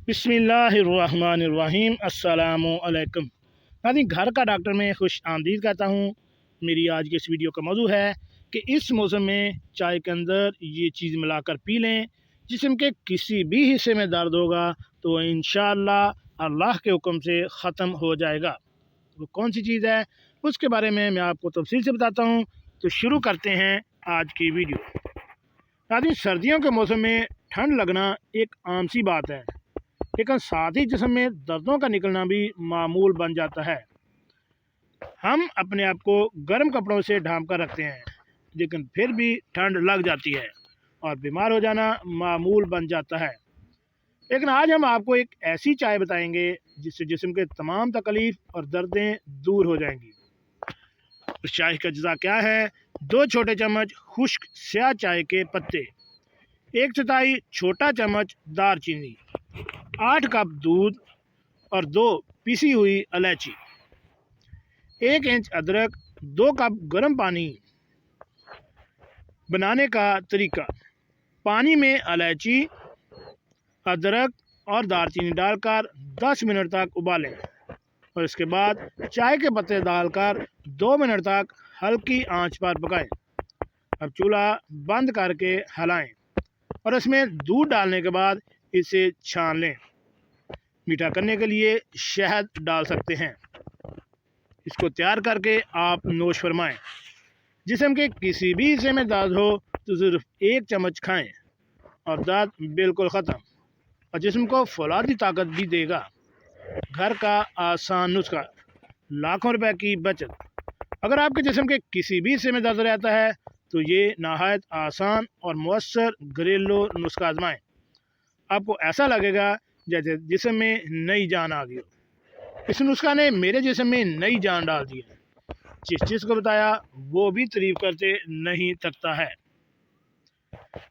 बिस्मिल्लाहिर्रहमानिर्रहीम। अस्सलामु अलैकुम। नाज़रीन, घर का डॉक्टर में खुश आमदीद कहता हूँ। मेरी आज की इस वीडियो का मौजू है कि इस मौसम में चाय के अंदर ये चीज़ मिलाकर पी लें, जिस्म के किसी भी हिस्से में दर्द होगा तो इंशाअल्लाह अल्लाह के हुक्म से ख़त्म हो जाएगा। वो कौन सी चीज़ है उसके बारे में मैं आपको तफसील से बताता हूँ। तो शुरू करते हैं आज की वीडियो। नाज़रीन, सर्दियों के मौसम में ठंड लगना एक आम सी बात है, लेकिन साथ ही जिस्म में दर्दों का निकलना भी मामूल बन जाता है। हम अपने आप को गर्म कपड़ों से ढांप कर रखते हैं, लेकिन फिर भी ठंड लग जाती है और बीमार हो जाना मामूल बन जाता है। लेकिन आज हम आपको एक ऐसी चाय बताएंगे जिससे जिस्म के तमाम तकलीफ और दर्दें दूर हो जाएंगी। उस चाय का अज्जा क्या है? 2 छोटे चम्मच खुश्क स्याह चाय के पत्ते, 1/4 छोटा चम्मच दारचीनी, 8 कप दूध और 2 पिसी हुई इलायची, 1 इंच अदरक, 2 कप गर्म पानी। बनाने का तरीका: पानी में इलायची, अदरक और दालचीनी डालकर 10 मिनट तक उबालें और इसके बाद चाय के पत्ते डालकर 2 मिनट तक हल्की आंच पर पकाएं। अब चूल्हा बंद करके हिलाएं और इसमें दूध डालने के बाद इसे छान लें। मीठा करने के लिए शहद डाल सकते हैं। इसको तैयार करके आप नोश फरमाएं। जिस्म के किसी भी हिस्से में दर्द हो तो सिर्फ 1 चम्मच खाएं और दर्द बिल्कुल ख़त्म और जिस्म को फौलादी ताकत भी देगा। घर का आसान नुस्खा, लाखों रुपए की बचत। अगर आपके जिस्म के किसी भी हिस्से में दर्द रहता है तो ये नहायत आसान और मौसर घरेलू नुस्खा आजमाएं। आपको ऐसा लगेगा जैसे जिस्म में नई जान आ गई हो। इस नुस्खा ने मेरे जिस्म में नई जान डाल दी है। जिस चीज़ को बताया वो भी तारीफ करते नहीं थकता है।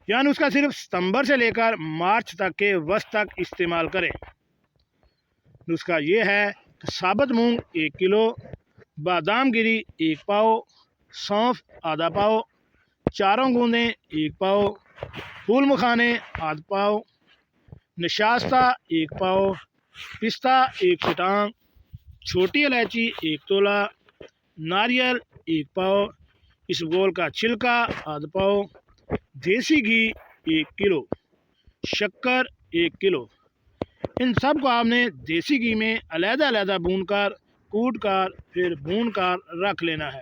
यह नुस्खा सिर्फ सितंबर से लेकर मार्च तक के वक्त तक इस्तेमाल करें। नुस्खा ये है कि साबुत मूंग 1 किलो, बादाम गिरी 1 पाव, सौंफ आधा पाव, चारों गूंदें 1 पाव, फूल मखाने आधा पाव, नशास्ता 1 पाव, पिस्ता 1 चटांग, छोटी इलायची 1 तोला, नारियल 1 पाव, इसबगोल का छिलका आधा पाव, देसी घी 1 किलो, शक्कर 1 किलो। इन सब को आपने देसी घी में अलग-अलग भूनकर, कूटकर, फिर भूनकर रख लेना है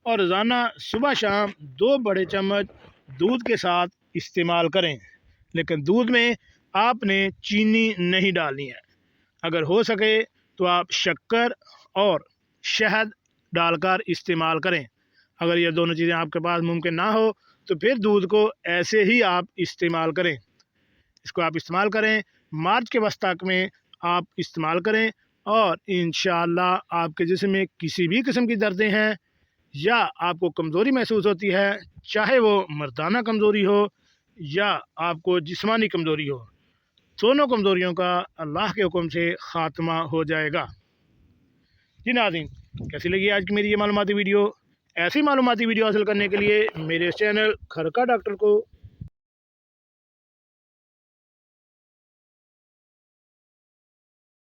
और रोज़ाना सुबह शाम 2 बड़े चम्मच दूध के साथ इस्तेमाल करें। लेकिन दूध में आपने चीनी नहीं डालनी है। अगर हो सके तो आप शक्कर और शहद डालकर इस्तेमाल करें। अगर ये दोनों चीज़ें आपके पास मुमकिन ना हो तो फिर दूध को ऐसे ही आप इस्तेमाल करें। इसको आप इस्तेमाल करें, मार्च के वक्त तक में आप इस्तेमाल करें और इंशाअल्लाह आपके जिस्म में किसी भी किस्म की दर्दें हैं या आपको कमज़ोरी महसूस होती है, चाहे वो मर्दाना कमज़ोरी हो या आपको जिस्मानी कमज़ोरी हो, दोनों कमज़ोरियों का अल्लाह के हुक्म से ख़ात्मा हो जाएगा। जी नाज़रीन, कैसी लगी आज की मेरी ये मालूमाती वीडियो? ऐसी मालूमाती वीडियो हासिल करने के लिए मेरे चैनल घर का डॉक्टर को